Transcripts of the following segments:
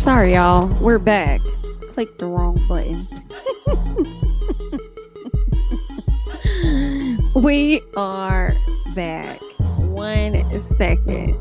Sorry, y'all. We're back. Clicked the wrong button. We are back. 1 second.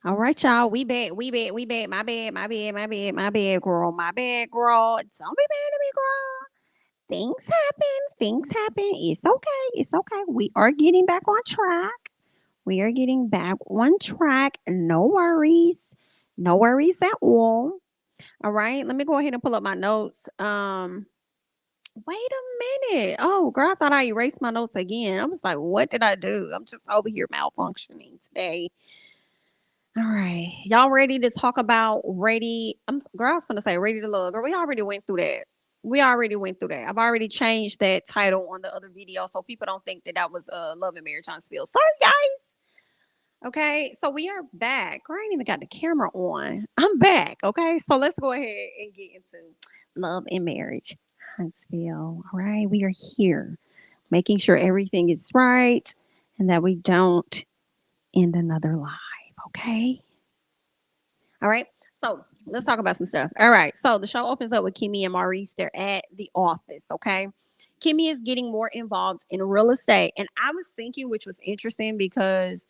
All right, y'all. We back. My bad, girl. My bad, girl. Don't be mad at me, girl. Things happen. It's okay. We are getting back on track. No worries. No worries at all. All right. Let me go ahead and pull up my notes. Wait a minute. Oh, girl, I thought I erased my notes again. I was like, what did I do? I'm just over here malfunctioning today. All right. Y'all ready to talk about girl, I was gonna say ready to love. Girl, we already went through that. I've already changed that title on the other video so people don't think that was love and marriage on spill. Sorry, guys. Okay, so we are back. Girl, I ain't even got the camera on. I'm back. Okay, so let's go ahead and get into love and marriage. Huntsville. All right, we are here making sure everything is right and that we don't end another life. Okay. All right. So let's talk about some stuff. All right. So the show opens up with Kimmy and Maurice. They're at the office. Okay. Kimmy is getting more involved in real estate. And I was thinking, which was interesting because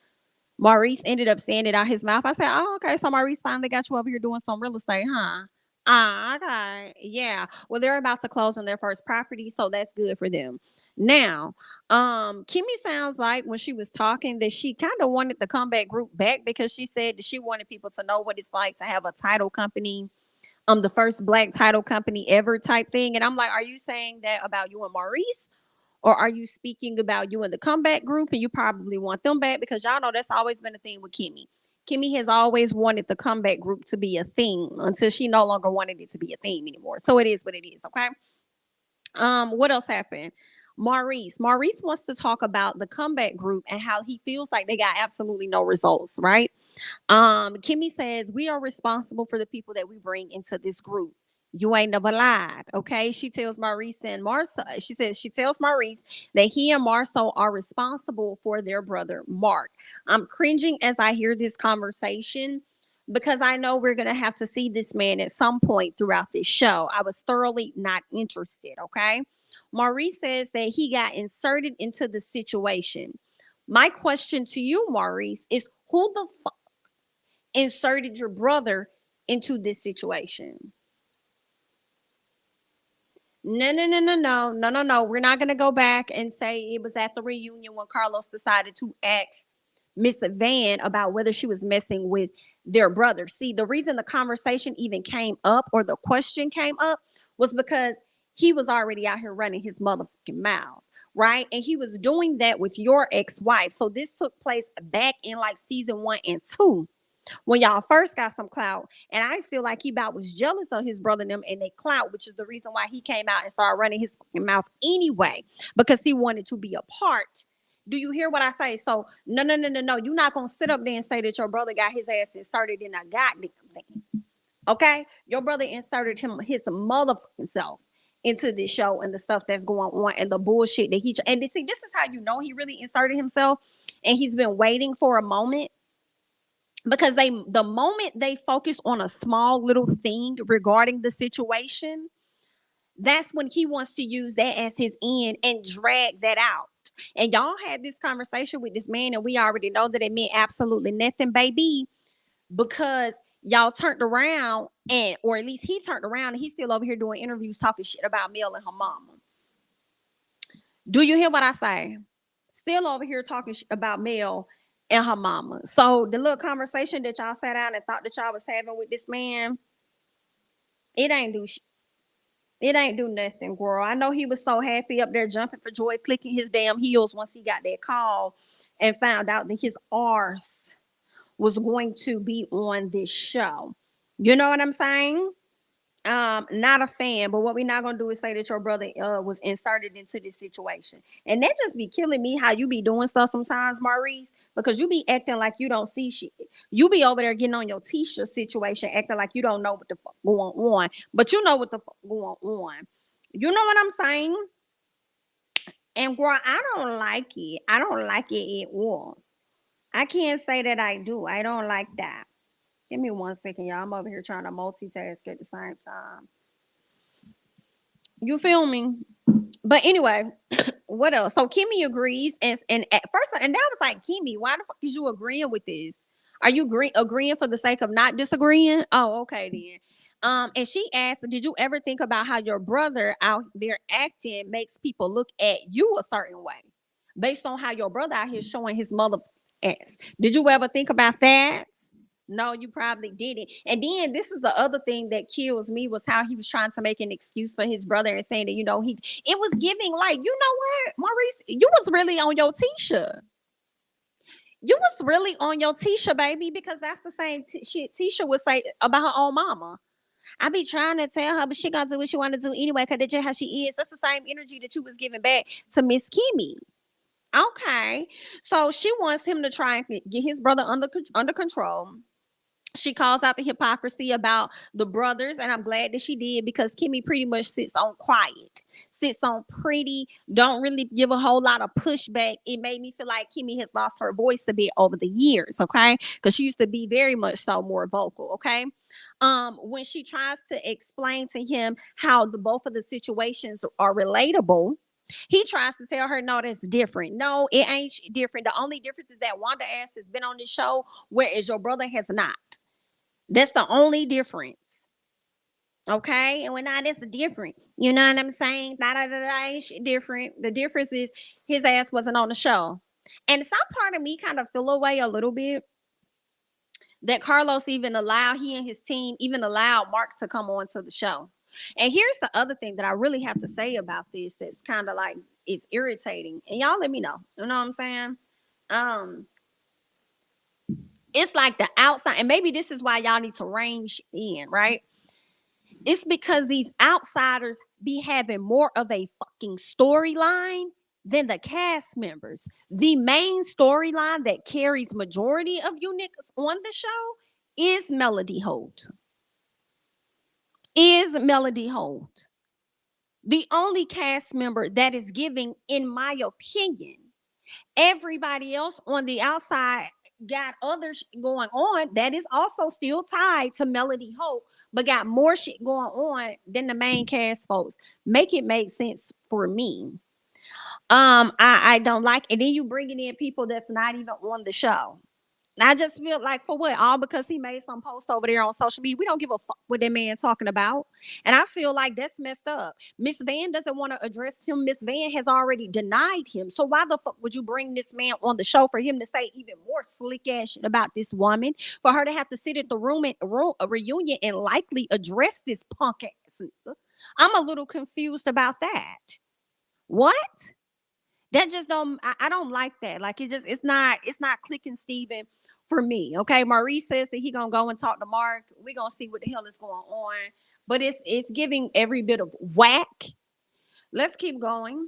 Maurice ended up saying it out his mouth. I said, oh, okay. So Maurice finally got you over here doing some real estate, huh? Ah, okay. Yeah. Well, they're about to close on their first property, so that's good for them. Now, Kimmy sounds like when she was talking that she kind of wanted the comeback group back because she said that she wanted people to know what it's like to have a title company, the first black title company ever type thing. And I'm like, are you saying that about you and Maurice? Or are you speaking about you and the comeback group and you probably want them back? Because y'all know that's always been a thing with Kimmy. Kimmy has always wanted the comeback group to be a thing until she no longer wanted it to be a thing anymore. So it is what it is, okay? What else happened? Maurice wants to talk about the comeback group and how he feels like they got absolutely no results, right? Kimmy says we are responsible for the people that we bring into this group. You ain't never lied. Okay. She tells Maurice and Marcel, she tells Maurice that he and Marcel are responsible for their brother, Mark. I'm cringing as I hear this conversation because I know we're going to have to see this man at some point throughout this show. I was thoroughly not interested. Okay. Maurice says that he got inserted into the situation. My question to you, Maurice, is who the fuck inserted your brother into this situation? No. We're not going to go back and say it was at the reunion when Carlos decided to ask Miss Van about whether she was messing with their brother. See, the reason the conversation even came up or the question came up was because he was already out here running his motherfucking mouth, right? And he was doing that with your ex-wife. So this took place back in like season 1 and 2 when y'all first got some clout. And I feel like he about was jealous of his brother and them and they clout, which is the reason why he came out and started running his mouth anyway, because he wanted to be a part. Do you hear what I say? So no. You're not gonna sit up there and say that your brother got his ass inserted in a goddamn thing. Okay? Your brother inserted his motherfucking self into this show and the stuff that's going on and the bullshit that and see, this is how you know he really inserted himself and he's been waiting for a moment. Because the moment they focus on a small little thing regarding the situation, that's when he wants to use that as his end and drag that out. And y'all had this conversation with this man, and we already know that it meant absolutely nothing, baby. because y'all turned around, and or at least he turned around and he's still over here doing interviews talking shit about Mel and her mama. Do you hear what I say? Still over here talking about Mel and her mama. So the little conversation that y'all sat down and thought that y'all was having with this man, it ain't do it ain't do nothing, girl. I know he was so happy up there jumping for joy, clicking his damn heels once he got that call and found out that his arse was going to be on this show. You know what I'm saying? Not a fan, but what we're not gonna do is say that your brother was inserted into this situation. And that just be killing me how you be doing stuff sometimes, Maurice, because you be acting like you don't see shit. You be over there getting on your Tisha situation, acting like you don't know what the fuck going on, but you know what the fuck going on. You know what I'm saying? And girl, I don't like it. I don't like it at all. I can't say that I do. I don't like that. Give me 1 second, y'all. I'm over here trying to multitask at the same time. You feel me? But anyway, what else? So Kimmy agrees, and at first, and that was like, Kimmy, why the fuck is you agreeing with this? Are you agreeing for the sake of not disagreeing? Oh, okay then. And she asked, did you ever think about how your brother out there acting makes people look at you a certain way, based on how your brother out here showing his mother ass? Did you ever think about that? No, you probably didn't. And then this is the other thing that kills me was how he was trying to make an excuse for his brother and saying that, he it was giving like, you know what, Maurice, you was really on your Tisha. You was really on your Tisha, baby, because that's the same shit Tisha would say about her own mama. I be trying to tell her, but she gonna do what she want to do anyway, because that's just how she is. That's the same energy that you was giving back to Miss Kimmy. Okay. So she wants him to try and get his brother under control. She calls out the hypocrisy about the brothers, and I'm glad that she did, because Kimmy pretty much sits on quiet, sits on pretty, don't really give a whole lot of pushback. It made me feel like Kimmy has lost her voice a bit over the years, okay? Because she used to be very much so more vocal, okay? When she tries to explain to him how the both of the situations are relatable, he tries to tell her, no, that's different. No, it ain't different. The only difference is that Wanda ass has been on this show, whereas your brother has not. That's the only difference. Okay. And when not, that's the difference. You know what I'm saying? Da da da da ain't shit different. The difference is his ass wasn't on the show. And some part of me kind of feel away a little bit that Carlos even allowed, he and his team even allowed Mark to come on to the show. And here's the other thing that I really have to say about this that's kind of like is irritating. And y'all let me know. You know what I'm saying? Um, it's like the outside, and maybe this is why y'all need to range in, right? It's because these outsiders be having more of a fucking storyline than the cast members. The main storyline that carries majority of you niggas on the show is Melody Holt. Is Melody Holt. The only cast member that is giving, in my opinion. Everybody else on the outside got other going on that is also still tied to Melody Hope, but got more shit going on than the main cast folks. Make it make sense for me. I don't like it. Then you bringing in people that's not even on the show. I just feel like, for what? All because he made some post over there on social media. We don't give a fuck what that man talking about. And I feel like that's messed up. Miss Van doesn't want to address him. Miss Van has already denied him. So why the fuck would you bring this man on the show for him to say even more slick ass shit about this woman? For her to have to sit at the a reunion and likely address this punk ass nigga? I'm a little confused about that. What? That just don't, I don't like that. Like, it's not clicking, Steven, for me. Okay. Maurice says that he gonna go and talk to Mark. We gonna see what the hell is going on. But it's giving every bit of whack. Let's keep going.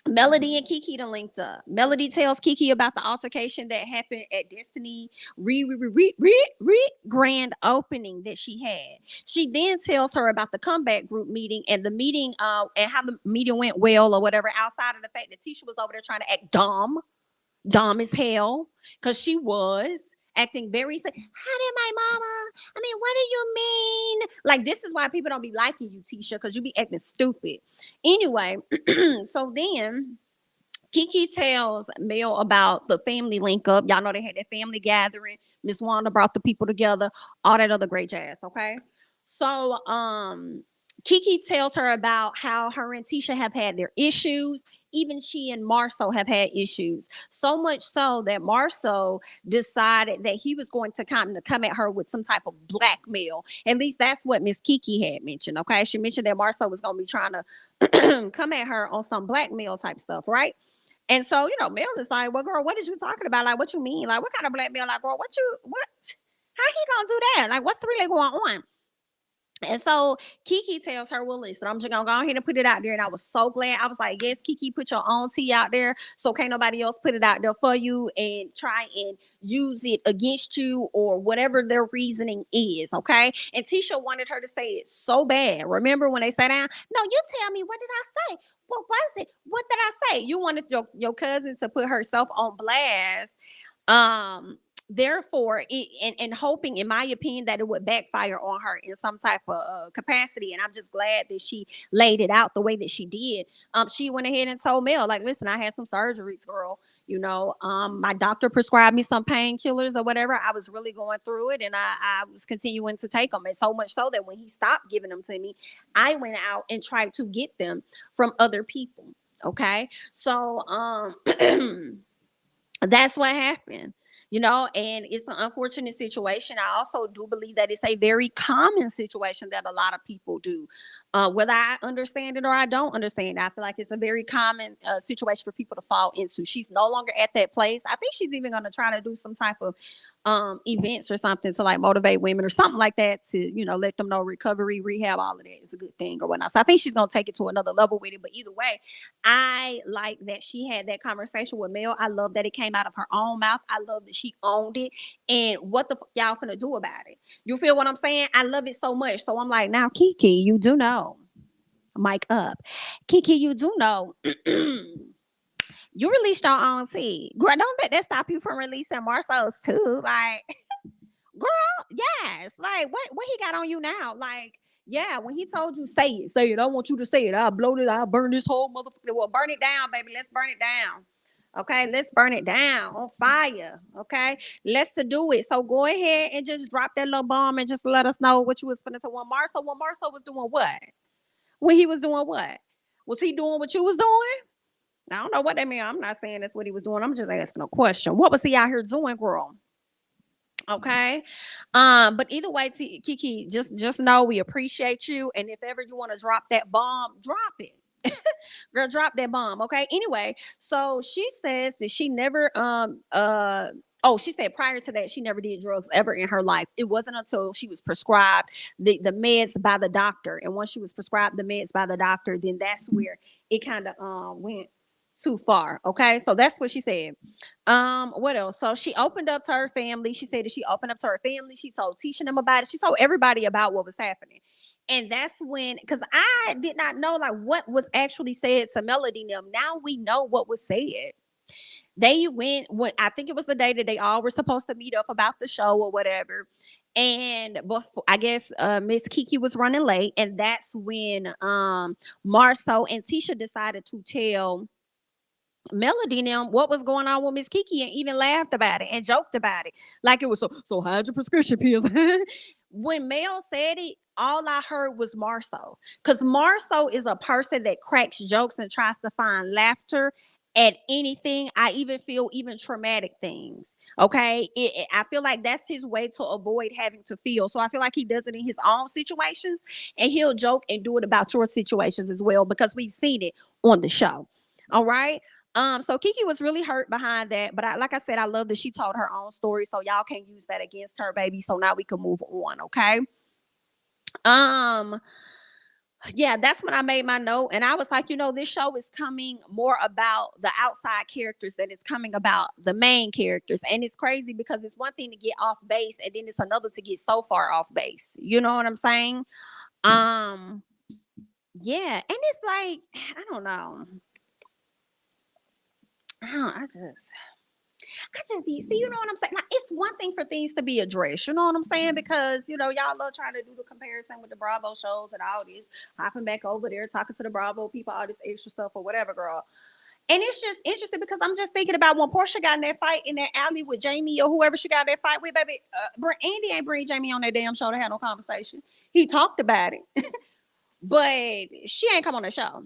Melody and Keke done linked up. Melody tells Keke about the altercation that happened at Destiny grand opening that she had. She then tells her about the comeback group meeting and the meeting, and how the meeting went well or whatever, outside of the fact that Tisha was over there trying to act dumb as hell, because she was acting very how did my mama, I mean, what do you mean? Like, this is why people don't be liking you, Tisha, because you be acting stupid anyway. So then Kiki tells Mel about the family link up. Y'all know they had that family gathering. Miss Wanda brought the people together, all that other great jazz, okay? So Kiki tells her about how her and Tisha have had their issues. Even she and Marceau have had issues. So much so that Marceau decided that he was going to come at her with some type of blackmail. At least that's what Miss Kiki had mentioned. Okay. She mentioned that Marceau was gonna be trying to come at her on some blackmail type stuff, right? And so, Mel is like, well, girl, what is you talking about? Like, what you mean? Like, what kind of blackmail? Like, girl, what? How he gonna do that? Like, what's really going on? And so Kiki tells her, well, listen, I'm just gonna go ahead and put it out there. And I was so glad. I was like, yes, Kiki, put your own tea out there. So can't nobody else put it out there for you and try and use it against you or whatever their reasoning is. Okay. And Tisha wanted her to say it so bad. Remember when they sat down? No, you tell me, what did I say? What was it? What did I say? You wanted your cousin to put herself on blast. Therefore, and hoping, in my opinion, that it would backfire on her in some type of capacity. And I'm just glad that she laid it out the way that she did. She went ahead and told Mel, like, listen, I had some surgeries, girl. My doctor prescribed me some painkillers or whatever. I was really going through it, and I was continuing to take them. And so much so that when he stopped giving them to me, I went out and tried to get them from other people. Okay. So, that's what happened, and it's an unfortunate situation. I also do believe that it's a very common situation that a lot of people do, whether I understand it or I don't understand it. I feel like it's a very common situation for people to fall into. She's no longer at that place. I think she's even going to try to do some type of events or something to like motivate women or something like that to let them know recovery, rehab, all of that is a good thing or whatnot. So I think she's going to take it to another level with it. But either way, I like that she had that conversation with Mel. I love that it came out of her own mouth. I love that she owned it. And what the y'all finna do about it? You feel what I'm saying? I love it so much. So I'm like, now Kiki, you do know. Mic up. Kiki, you do know. You released your own tea. Girl, don't let that stop you from releasing Marceau's too. Like, girl, yes. Like, what he got on you now? Like, yeah, when he told you say it. I want you to say it. I'll blow it. I'll burn this whole motherfucker. Well, burn it down, baby. Let's burn it down. Okay, let's burn it down on fire. Okay, let's to do it. So go ahead and just drop that little bomb and just let us know what you was finna say. When Marceau was doing what? When he was doing what? Was he doing what you was doing? I don't know what that mean. I'm not saying that's what he was doing. I'm just asking a question. What was he out here doing, girl? Okay. But either way, Kiki, just know we appreciate you. And if ever you want to drop that bomb, drop it. Girl, drop that bomb. Okay. Anyway, so she says that she never she said prior to that she never did drugs ever in her life. It wasn't until she was prescribed the meds by the doctor. And once she was prescribed the meds by the doctor, then that's where it kind of went too far. Okay. So that's what she said. What else? So she opened up to her family. She said that she opened up to her family. She told Tisha them about it. She told everybody about what was happening. And that's when, because I did not know like what was actually said to Melody and them. Now we know what was said. They went when I think it was the day that they all were supposed to meet up about the show or whatever. And before I guess Miss Kiki was running late, and that's when Marceau and Tisha decided to tell Melody and them what was going on with Miss Kiki and even laughed about it and joked about it. Like it was so hide your prescription pills. When Mel said it, all I heard was Marceau. Because Marceau is a person that cracks jokes and tries to find laughter at anything. I even feel even traumatic things. Okay. I feel like that's his way to avoid having to feel. So I feel like he does it in his own situations and he'll joke and do it about your situations as well because we've seen it on the show. All right. So Kiki was really hurt behind that, but like I said, I love that she told her own story, so y'all can use that against her, baby. So now we can move on, okay? Um, yeah, that's when I made my note, and I was like, this show is coming more about the outside characters than it's coming about the main characters, and it's crazy because it's one thing to get off base, and then it's another to get so far off base. You know what I'm saying? Um, yeah, and it's like I don't know. I just be see, you know what I'm saying? Like, it's one thing for things to be addressed, you know what I'm saying? Because y'all love trying to do the comparison with the Bravo shows and all this, hopping back over there, talking to the Bravo people, all this extra stuff or whatever, girl. And it's just interesting because I'm just thinking about when Portia got in that fight in that alley with Jamie or whoever she got in that fight with, baby. Andy ain't bring Jamie on that damn show to have no conversation. He talked about it, but she ain't come on the show.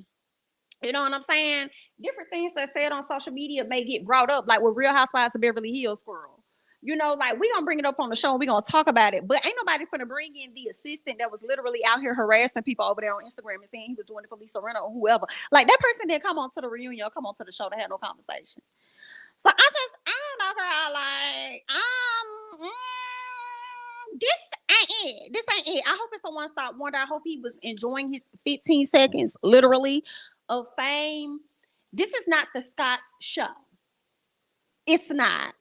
You know what I'm saying? Different things that said on social media may get brought up, like with Real Housewives of Beverly Hills Squirrel. You know, like we gonna bring it up on the show and we gonna talk about it, but ain't nobody finna bring in the assistant that was literally out here harassing people over there on Instagram and saying he was doing it for Lisa Rinna or whoever. Like that person didn't come on to the reunion or come on to the show to have no conversation. So I don't know, girl. Like, this ain't it. This ain't it. I hope it's the one stop wonder. I hope he was enjoying his 15 seconds, literally, of fame. This is not the Scott's show. It's not.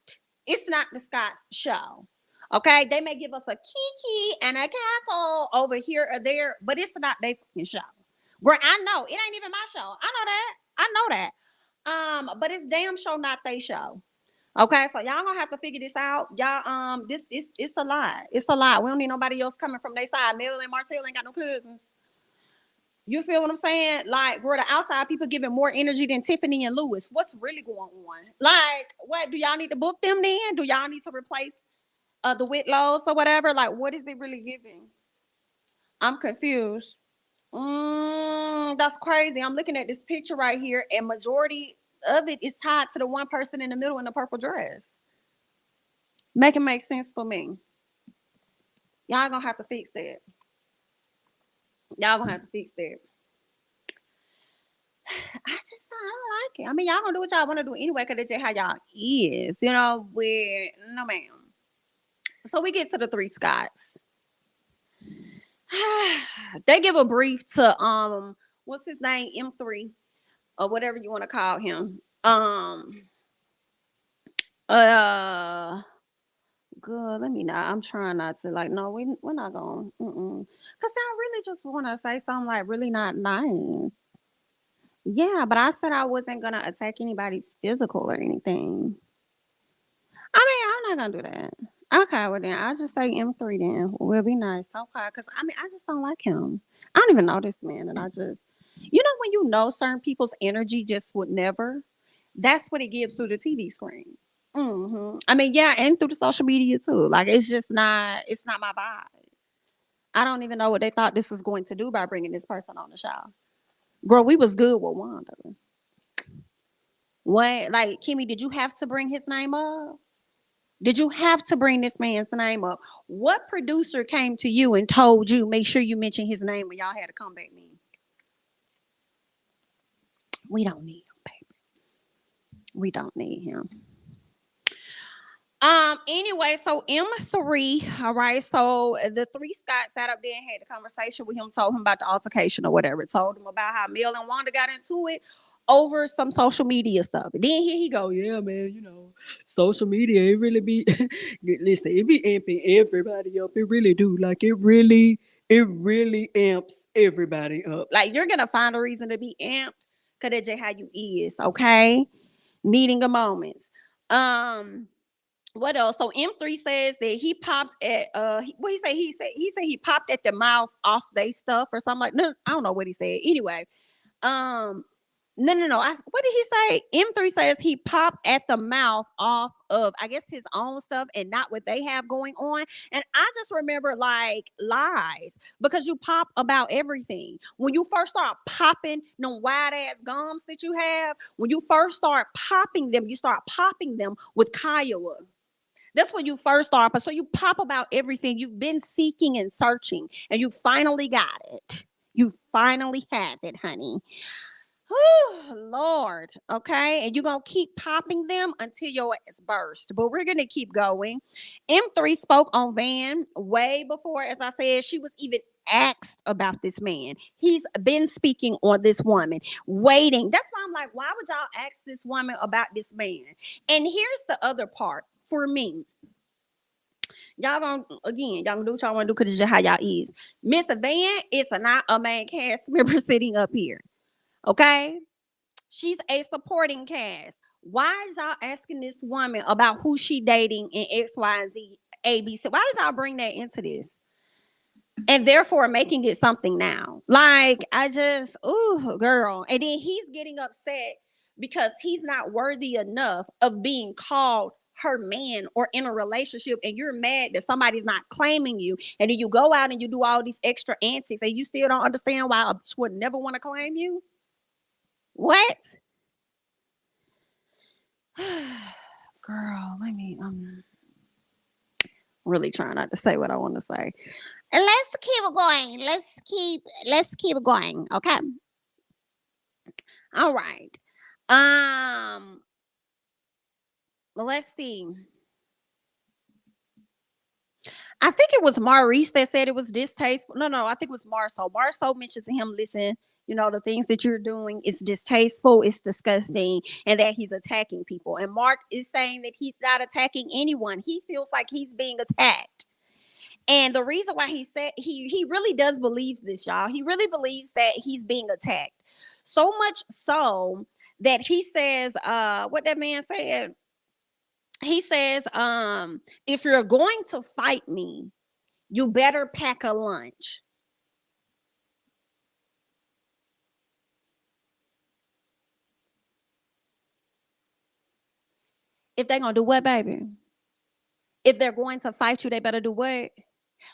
It's not the Scott's show. Okay, they may give us a Kiki and a cackle over here or there, but it's not their fucking show. Girl, I know it ain't even my show. I know that. I know that. But it's damn show not they show. Okay, so y'all gonna have to figure this out. Y'all, this it's a lie. It's a lie. We don't need nobody else coming from their side. Mel and Martell ain't got no cousins. You feel what I'm saying? Like, we're the outside people giving more energy than Tiffany and Lewis. What's really going on? Like, what do y'all need to book them then? Do y'all need to replace the Whitlows or whatever? Like, what is it really giving? I'm confused. That's crazy. I'm looking at this picture right here, and majority of it is tied to the one person in the middle in the purple dress. Make it make sense for me. Y'all gonna have to fix that. Y'all gonna have to fix that. I don't like it. I mean, y'all gonna do what y'all want to do anyway, cause that's just how y'all is, you know. With no ma'am. So we get to the three Scots. They give a brief to what's his name, M3 or whatever you want to call him. Uh, Good. Let me not. I'm trying not to like. No, we're not going. Cause I really just want to say something like really not nice. Yeah, but I said I wasn't gonna attack anybody's physical or anything. I mean, I'm not gonna do that. Okay, well then I'll just say M3 then. We'll be nice. Okay, because I mean I just don't like him. I don't even know this man, and I just, when you know certain people's energy just would never. That's what it gives through the TV screen. I mean, yeah, and through the social media too. Like it's just not. It's not my vibe. I don't even know what they thought this was going to do by bringing this person on the show. Girl, we was good with Wanda. What, like Kimmy? Did you have to bring his name up? Did you have to bring this man's name up? What producer came to you and told you make sure you mention his name when y'all had a comeback meeting? We don't need him, baby. We don't need him. Anyway, so M3, all right. So the three Scott sat up there and had a conversation with him, told him about the altercation or whatever. Told him about how Mel and Wanda got into it over some social media stuff. And then here he go, yeah, man, social media, it really be listen, it be amping everybody up. It really do. Like it really amps everybody up. Like you're gonna find a reason to be amped because that's just how you is, okay? Needing a moment. Um what else? So M3 says that he popped at what he said he popped at the mouth off they stuff or something like no, I don't know what he said. Anyway, um no. What did he say? M3 says he popped at the mouth off of I guess his own stuff and not what they have going on. And I just remember like lies because you pop about everything. When you first start popping them wide ass gums that you have, when you first start popping them, you start popping them with Kiowa. That's when you first start. So you pop about everything you've been seeking and searching, and you finally got it. You finally have it, honey. Whew, Lord. Okay. And you're going to keep popping them until your ass burst. But we're going to keep going. M3 spoke on Van way before, as I said, she was even asked about this man. He's been speaking on this woman, waiting. That's why I'm like, why would y'all ask this woman about this man? And here's the other part for me. Y'all gonna do what y'all want to do because it's just how y'all is. Miss Van is not a main cast member sitting up here. Okay? She's a supporting cast. Why is y'all asking this woman about who she dating in X, Y, and Z, ABC? Why did y'all bring that into this? And therefore making it something now. Like, I just, ooh, girl. And then he's getting upset because he's not worthy enough of being called her man or in a relationship, and you're mad that somebody's not claiming you, and then you go out and you do all these extra antics and you still don't understand why a bitch would never want to claim you? What? Girl, let me really trying not to say what I want to say. And let's keep it going. Let's keep it going. Okay. All right. Let's see. I think it was Maurice that said it was distasteful. No, I think it was Marceau. Marceau mentioned to him, listen, the things that you're doing is distasteful, it's disgusting, and that he's attacking people. And Mark is saying that he's not attacking anyone. He feels like he's being attacked. And the reason why he said he really does believe this, y'all. He really believes that he's being attacked. So much so that he says, what that man said, he says, if you're going to fight me, you better pack a lunch. If they're gonna do what, baby? If they're going to fight you, they better do what?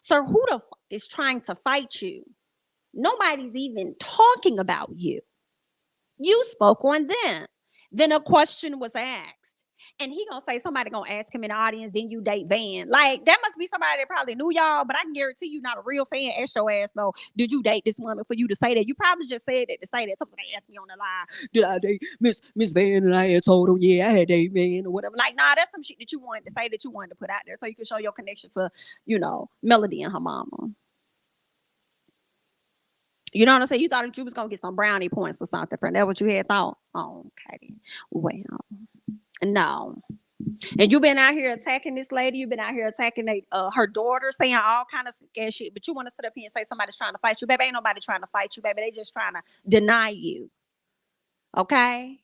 So who the fuck is trying to fight you? Nobody's even talking about you. You spoke on them. Then a question was asked. And he gonna say somebody gonna ask him in the audience, then you date Van. Like, that must be somebody that probably knew y'all, but I can guarantee you not a real fan asked your ass though, did you date this woman for you to say that? You probably just said that to say that. Somebody asked me on the line, did I date Miss Van? And I had told him, yeah, I had date Van or whatever. Like, nah, that's some shit that you wanted to say, that you wanted to put out there so you can show your connection to, Melody and her mama. You know what I'm saying? You thought that you was gonna get some brownie points or something from that. What you had thought? Oh, okay. Well, no. And you've been out here attacking this lady. You've been out here attacking her daughter, saying all kind of scary shit. But you want to sit up here and say somebody's trying to fight you, baby? Ain't nobody trying to fight you, baby. They just trying to deny you. Okay,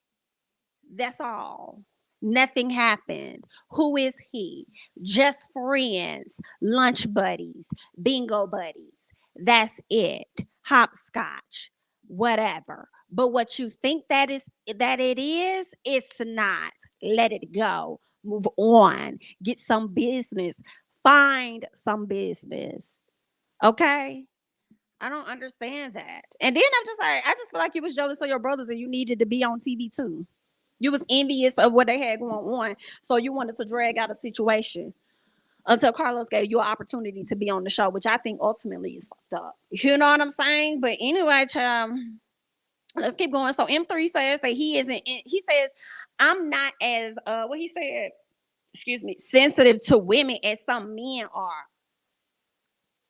that's all. Nothing happened. Who is he? Just friends, lunch buddies, bingo buddies. That's it. Hopscotch, whatever. But what you think that it is, it's not. Let it go. Move on. Get some business. Find some business. Okay? I don't understand that. And then I'm just like, I just feel like you was jealous of your brothers and you needed to be on TV too. You was envious of what they had going on, so you wanted to drag out a situation until Carlos gave you an opportunity to be on the show, which I think ultimately is fucked up. You know what I'm saying? But anyway, child, let's keep going. So M3 says that he isn't. He says, I'm not as what he said. Excuse me, sensitive to women as some men are.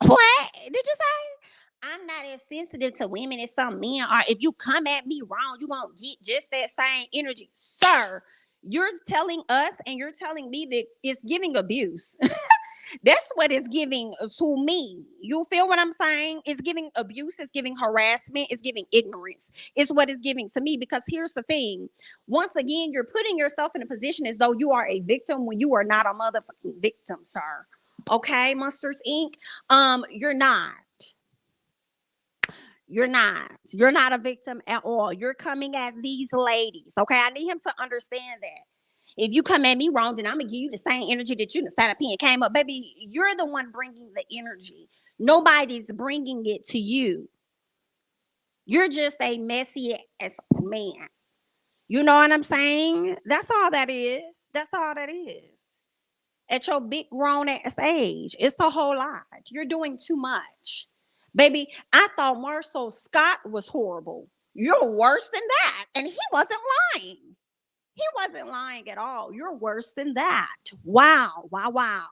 What did you say? I'm not as sensitive to women as some men are. If you come at me wrong, you won't get just that same energy. Sir, you're telling us and you're telling me that it's giving abuse. That's what it's giving to me. You feel what I'm saying? It's giving abuse, it's giving harassment, it's giving ignorance. It's what it's giving to me, because here's the thing. Once again, you're putting yourself in a position as though you are a victim when you are not a motherfucking victim, sir. Okay, Monsters Inc. You're not. You're not. You're not a victim at all. You're coming at these ladies. Okay, I need him to understand that. If you come at me wrong, then I'm gonna give you the same energy that you sat up here and came up, baby. You're the one bringing the energy. Nobody's bringing it to you. You're just a messy ass man. You know what I'm saying? That's all that is. That's all that is. At your big grown ass age, it's the whole lot. You're doing too much. Baby, I thought Marcel Scott was horrible. You're worse than that. And he wasn't lying. He wasn't lying at all. You're worse than that. Wow. Wow. Wow.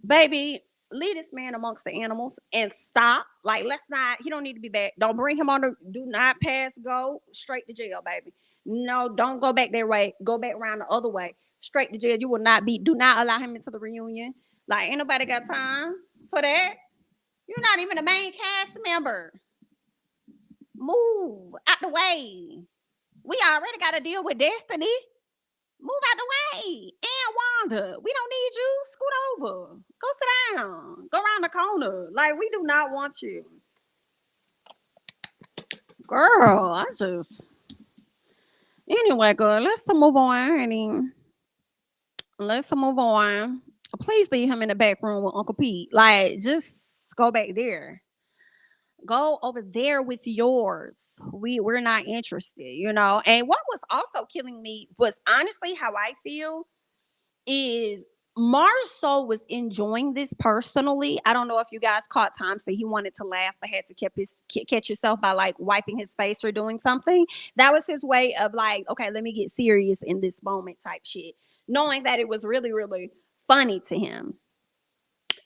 Baby, leave this man amongst the animals and stop. Like, let's not, he don't need to be back. Don't bring him on the, do not pass go straight to jail, baby. No, don't go back that way. Go back around the other way. Straight to jail. You will not be, do not allow him into the reunion. Like, ain't nobody got time for that. You're not even a main cast member. Move out the way. We already got to deal with Destiny. Move out the way. And Wanda, we don't need you. Scoot over. Go sit down. Go around the corner. Like, we do not want you. Girl, I just anyway, girl, let's move on, honey. Let's move on. Please leave him in the back room with Uncle Pete. Like, just go back there. Go over there with yours. We're not interested, you know. And what was also killing me was honestly how I feel is Marceau was enjoying this personally. I don't know if you guys caught times that he wanted to laugh but had to catch himself by like wiping his face or doing something. That was his way of like, okay, let me get serious in this moment type shit, knowing that it was really, really funny to him,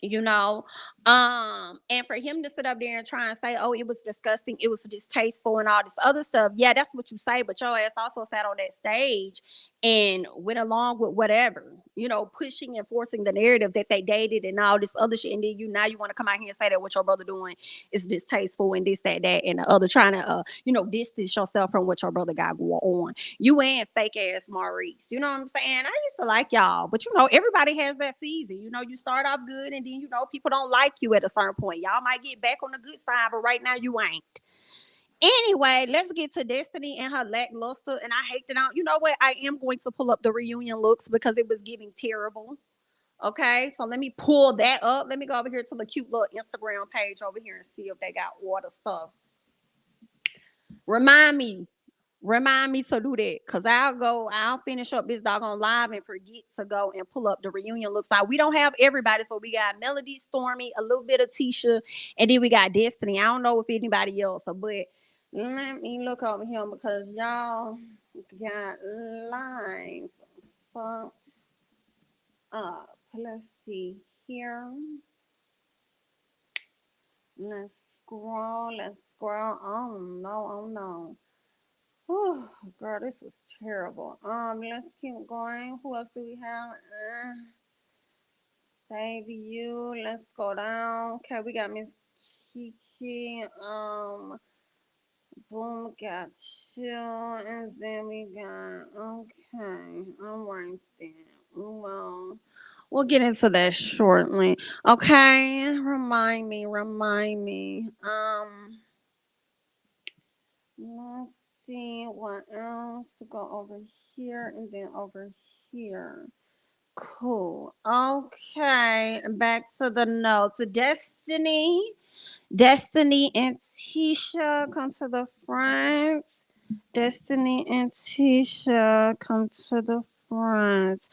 you know. And for him to sit up there and try and say, oh, it was disgusting, it was distasteful and all this other stuff, yeah, that's what you say, but your ass also sat on that stage and went along with whatever, you know, pushing and forcing the narrative that they dated and all this other shit, and then you want to come out here and say that what your brother doing is distasteful and this that and the other, trying to you know, distance yourself from what your brother got going on. You and fake ass Maurice. You know what I'm saying? I used to like y'all, but you know, everybody has that season. You know, you start off good and then, you know, people don't like you at a certain point. Y'all might get back on the good side, but right now you ain't. Anyway, let's get to Destiny and her lackluster. And I hate that you know what? I am going to pull up the reunion looks because it was giving terrible. Okay, so let me pull that up. Let me go over here to the cute little Instagram page over here and see if they got water stuff. Remind me Remind me to do that because I'll finish up this doggone live and forget to go and pull up the reunion looks like. We don't have everybody, so we got Melody, Stormy, a little bit of Tisha, and then we got Destiny. I don't know if anybody else, but let me look over here because y'all got live fucked up. Let's see here. Let's scroll. Let's scroll. Oh no, oh no. Oh, girl, this was terrible. Let's keep going. Who else do we have? Save you. Let's go down. Okay, we got Miss Kiki. Boom, got you, and then we got. Okay, all right then. Well, we'll get into that shortly. Okay, remind me. Let's see what else to go over here and then over here. Cool. Okay, back to the notes. Destiny and Tisha come to the front. Destiny and Tisha come to the front.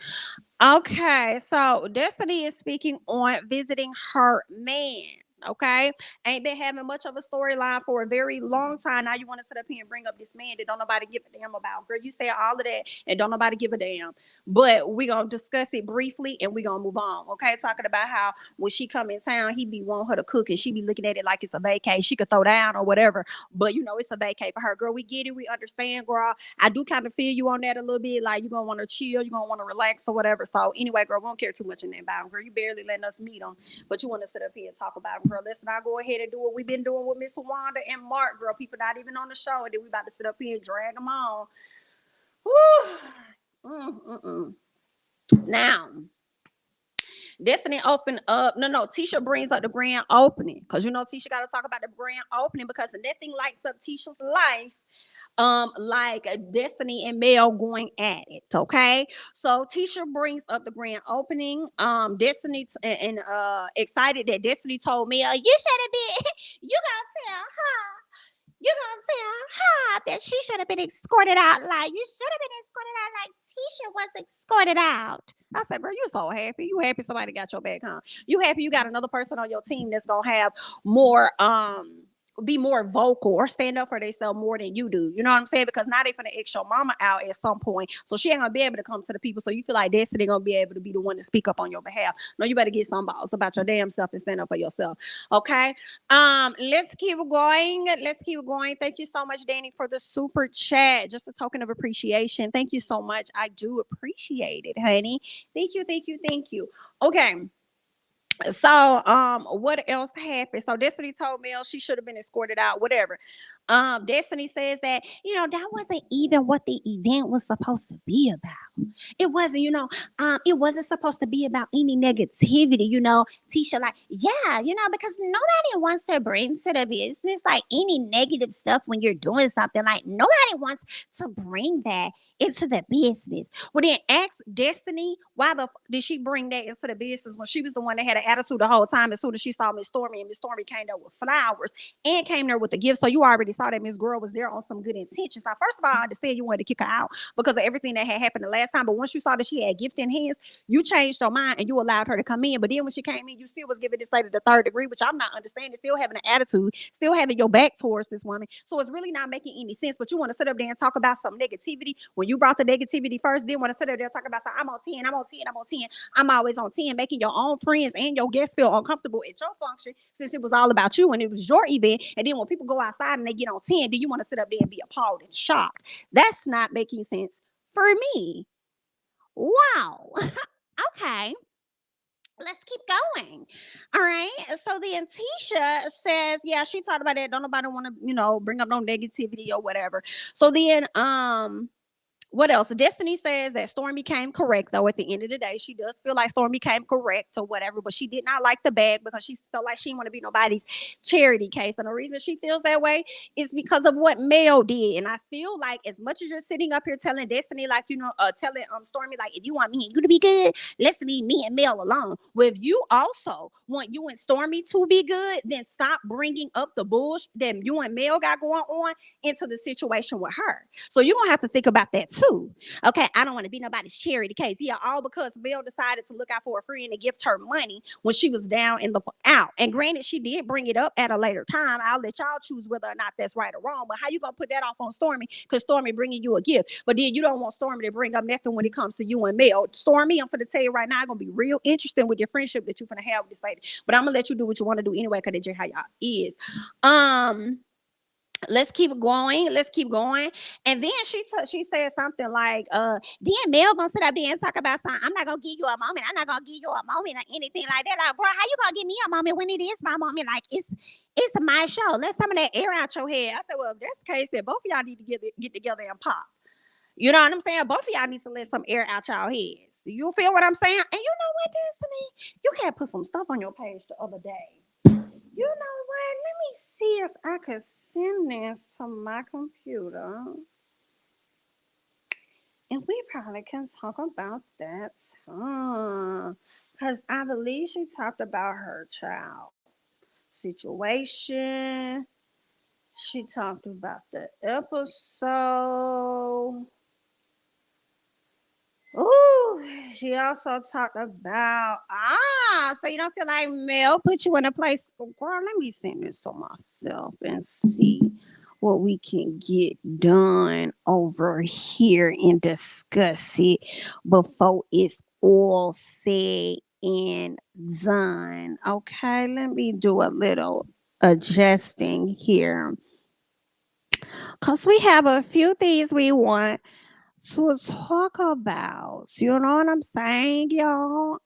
Okay, so Destiny is speaking on visiting her man. Okay, ain't been having much of a storyline for a very long time. Now you want to sit up here and bring up this man that don't nobody give a damn about. Girl, you say all of that and don't nobody give a damn. But we gonna discuss it briefly and we gonna move on. Okay, talking about how when she come in town, he be wanting her to cook and she be looking at it like it's a vacay. She could throw down or whatever, but you know it's a vacay for her. Girl, we get it, we understand, girl. I do kind of feel you on that a little bit. Like you're gonna want to chill, you're gonna want to relax or whatever. So anyway, girl, we don't care too much in that about him. Girl, you barely letting us meet them, but you want to sit up here and talk about him, girl. Let's not go ahead and do what we've been doing with Miss Wanda and Mark, girl. People not even on the show, and then we about to sit up here and drag them on. Whew. Now, Destiny opened up. No. Tisha brings up the grand opening because you know Tisha got to talk about the grand opening because nothing lights up Tisha's life like Destiny and Mel going at it. Okay, so Tisha brings up the grand opening. Destiny and excited that Destiny told Mel, you should have been you gonna tell her you gonna tell her that she should have been escorted out, like you should have been escorted out like Tisha was escorted out. I said, girl, you're so happy. You happy somebody got your back, huh? You happy you got another person on your team that's gonna have more be more vocal or stand up for themselves more than you do. You know what I'm saying? Because now they finna X your mama out at some point. So she ain't gonna be able to come to the people. So you feel like Destiny gonna be able to be the one to speak up on your behalf. No, you better get some balls about your damn self and stand up for yourself. Okay. Let's keep going. Let's keep going. Thank you so much, Danny, for the super chat. Just a token of appreciation. Thank you so much. I do appreciate it, honey. Thank you, thank you, thank you. Okay. So, what else happened? So Destiny told Mel she should have been escorted out, whatever. Destiny says that, that wasn't even what the event was supposed to be about. It wasn't, it wasn't supposed to be about any negativity, Tisha, like, yeah, because nobody wants to bring to the business like any negative stuff when you're doing something. Like, nobody wants to bring that into the business. Well, then ask Destiny, why the did she bring that into the business when she was the one that had an attitude the whole time? As soon as she saw Miss Stormy, and Miss Stormy came there with flowers and came there with the gift. So you already saw that Miss Girl was there on some good intentions. Now, first of all, I understand you wanted to kick her out because of everything that had happened the last time. But once you saw that she had gift in hands, you changed your mind and you allowed her to come in. But then when she came in, you still was giving this lady the third degree, which I'm not understanding. Still having an attitude, still having your back towards this woman. So it's really not making any sense. But you want to sit up there and talk about some negativity when you brought the negativity first. Then want to sit up there and talk about, I'm on 10, I'm on 10, I'm on 10. I'm always on 10, making your own friends and your guests feel uncomfortable at your function since it was all about you and it was your event. And then when people go outside and they get on 10, do you want to sit up there and be appalled and shocked? That's not making sense for me. Wow. Okay. Let's keep going. All right. So then Tisha says, yeah, she talked about that. Don't nobody want to, bring up no negativity or whatever. So then what else? Destiny says that Stormy came correct, though, at the end of the day. She does feel like Stormy came correct or whatever, but she did not like the bag because she felt like she didn't want to be nobody's charity case. And the reason she feels that way is because of what Mel did. And I feel like as much as you're sitting up here telling Destiny, like, telling Stormy, like, if you want me and you to be good, let's leave me and Mel alone. Well, if you also want you and Stormy to be good, then stop bringing up the bullshit that you and Mel got going on into the situation with her. So you're going to have to think about that too. Okay, I don't want to be nobody's charity case. Yeah, all because Mel decided to look out for a friend and gift her money when she was down in the out. And granted, she did bring it up at a later time. I'll let y'all choose whether or not that's right or wrong. But how you going to put that off on Stormy because Stormy bringing you a gift? But then you don't want Stormy to bring up nothing when it comes to you and Mel. Stormy, I'm going to tell you right now, I'm going to be real interested with your friendship that you're going to have with this lady. But I'm going to let you do what you want to do anyway because that's just how y'all is. Let's keep going. Let's keep going. And then she said something like, then Mel gonna sit up there and talk about something. I'm not gonna give you a moment. I'm not gonna give you a moment or anything like that. Like, bro, how you gonna give me a moment when it is my moment? Like, it's my show. Let some of that air out your head. I said, well, if that's the case, then both of y'all need to get together and pop. You know what I'm saying? Both of y'all need to let some air out y'all heads. You feel what I'm saying? And you know what, Destiny? You can't put some stuff on your page the other day. You know what? Let me see if I could send this to my computer. And we probably can talk about that. Because I believe she talked about her child situation. She talked about the episode. Ooh, she also talked about so you don't feel like Mel put you in a place. Girl, let me send this to myself and see what we can get done over here and discuss it before it's all said and done. Okay, let me do a little adjusting here because we have a few things we want to talk about. You know what I'm saying, y'all?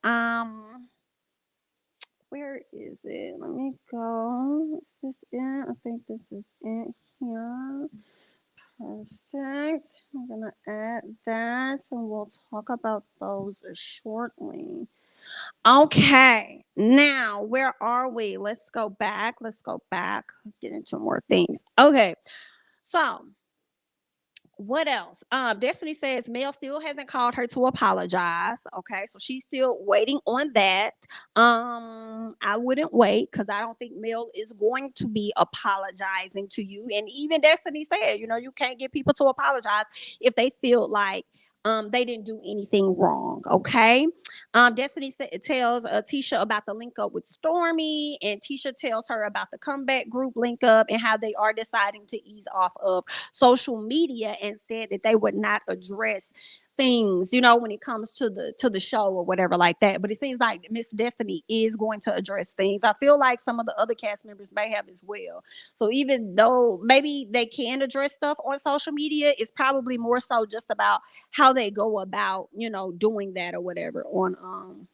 Where is it? Let me go. Is this it? I think this is it here. Perfect. I'm gonna add that and we'll talk about those shortly. Okay. Now, where are we? Let's go back. Let's go back. Get into more things. Okay. So what else? Destiny says Mel still hasn't called her to apologize. Okay, so she's still waiting on that. I wouldn't wait because I don't think Mel is going to be apologizing to you. And even Destiny said, you can't get people to apologize if they feel like they didn't do anything wrong. Okay. Destiny tells Tisha about the link up with Stormy, and Tisha tells her about the comeback group link up and how they are deciding to ease off of social media, and said that they would not address things, when it comes to the show or whatever like that. But it seems like Miss Destiny is going to address things. I feel like some of the other cast members may have as well. So even though maybe they can address stuff on social media, it's probably more so just about how they go about, doing that or whatever on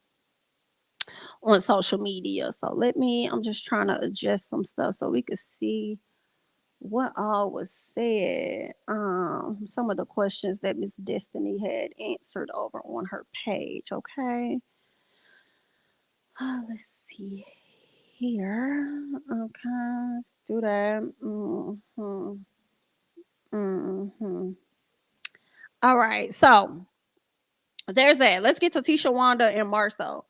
social media. So I'm just trying to adjust some stuff so we could see what all was said. Some of the questions that Miss Destiny had answered over on her page. Okay, let's see here. Okay, let's do that. Hmm. All right, so there's that. Let's get to Tisha, Wanda, and Marcel.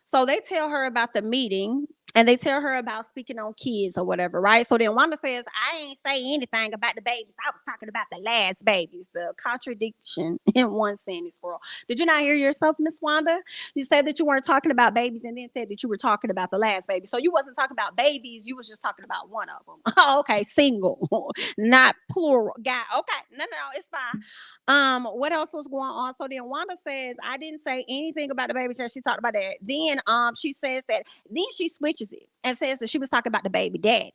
So they tell her about the meeting and they tell her about speaking on kids or whatever, right? So then Wanda says, I ain't say anything about the babies. I was talking about the last babies. The contradiction in one sentence, girl. Did you not hear yourself, Miss Wanda? You said that you weren't talking about babies and then said that you were talking about the last baby. So you wasn't talking about babies. You was just talking about one of them. Oh, okay. Single, not plural. Got okay. No, it's fine. What else was going on? So then Wanda says, I didn't say anything about the baby. She talked about that. Then she says that then she switches it and says that she was talking about the baby daddy.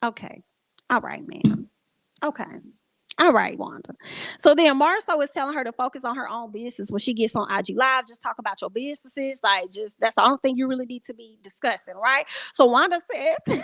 Okay. All right, ma'am. Okay. All right, Wanda. So then Marcel is telling her to focus on her own business when she gets on IG Live. Just talk about your businesses. Like, just that's the only thing you really need to be discussing, right? So Wanda says,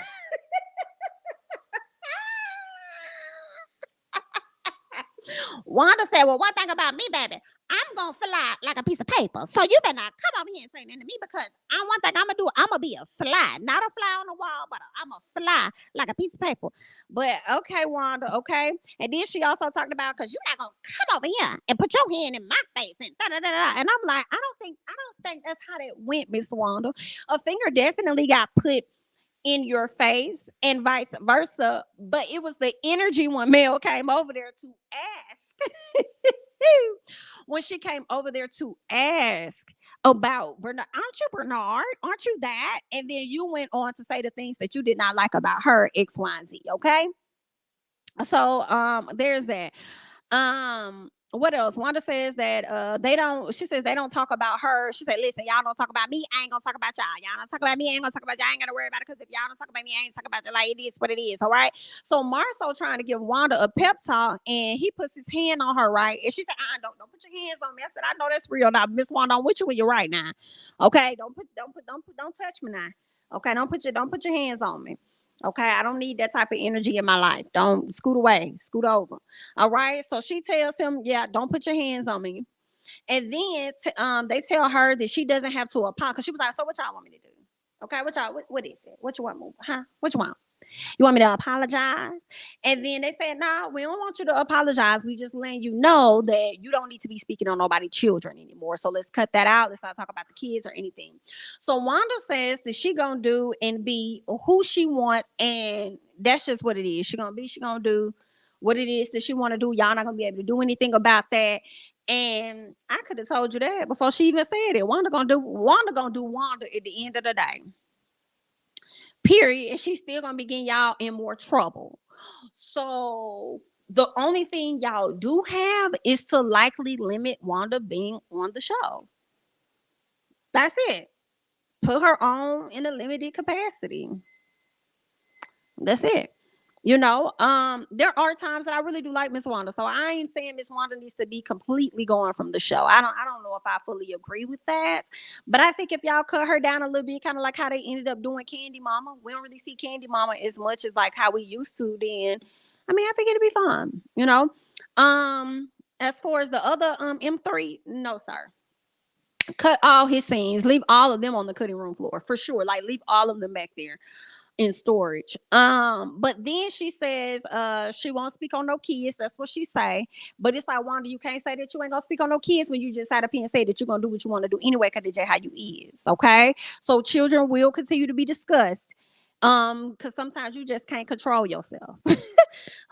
Wanda said, well, one thing about me, baby, I'm gonna fly like a piece of paper. So you better not come over here and say nothing to me because I one thing I'm gonna do, I'm gonna be a fly, not a fly on the wall, but I'm a fly like a piece of paper. But okay, Wanda, okay. And then she also talked about because you're not gonna come over here and put your hand in my face and da da da da. And I'm like, I don't think that's how that went, Miss Wanda. A finger definitely got put in your face and vice versa. But it was the energy when Mel came over there to ask. When she came over there to ask about Bernard, aren't you Bernard? Aren't you that? And then you went on to say the things that you did not like about her, X, Y, and Z. Okay. So there's that. What else? Wanda says that they don't, she says they don't talk about her. She said, listen, y'all don't talk about me, I ain't gonna talk about y'all. Y'all don't talk about me, I ain't gonna talk about y'all. I ain't gonna worry about it because if y'all don't talk about me, I ain't talk about you. Like it is what it is, all right? So Marcel trying to give Wanda a pep talk and he puts his hand on her, right? And she said, don't put your hands on me. I said, I know that's real. Now, Miss Wanda, I'm with you when you're right now. Okay, don't touch me now. Okay, don't put your hands on me. Okay, I don't need that type of energy in my life. Don't scoot away, scoot over. All right. So she tells him, yeah, don't put your hands on me. And then they tell her that she doesn't have to apologize. Cause she was like, so what y'all want me to do? Okay, what is it? What you want, huh? What you want? You want me to apologize? And then they said, nah, we don't want you to apologize. We just letting you know that you don't need to be speaking on nobody's children anymore. So let's cut that out. Let's not talk about the kids or anything. So Wanda says that she gonna do and be who she wants, and that's just what it is. She gonna do what it is that she want to do. Y'all not gonna be able to do anything about that. And I could have told you that before she even said it. Wanda at the end of the day. Period. And she's still gonna be getting y'all in more trouble. So the only thing y'all do have is to likely limit Wanda being on the show. That's it. Put her on in a limited capacity. That's it. There are times that I really do like Miss Wanda. So I ain't saying Miss Wanda needs to be completely gone from the show. I don't know if I fully agree with that. But I think if y'all cut her down a little bit, kind of like how they ended up doing Candy Mama. We don't really see Candy Mama as much as like how we used to then. I mean, I think it'll be fun. As far as the other M3, no, sir. Cut all his scenes, leave all of them on the cutting room floor for sure. Like leave all of them back there in storage. But then she says she won't speak on no kids. That's what she say. But it's like, Wanda, you can't say that you ain't gonna speak on no kids when you just sat up here and say that you're gonna do what you want to do anyway, because that's how you is. Okay. So children will continue to be discussed. Because sometimes you just can't control yourself.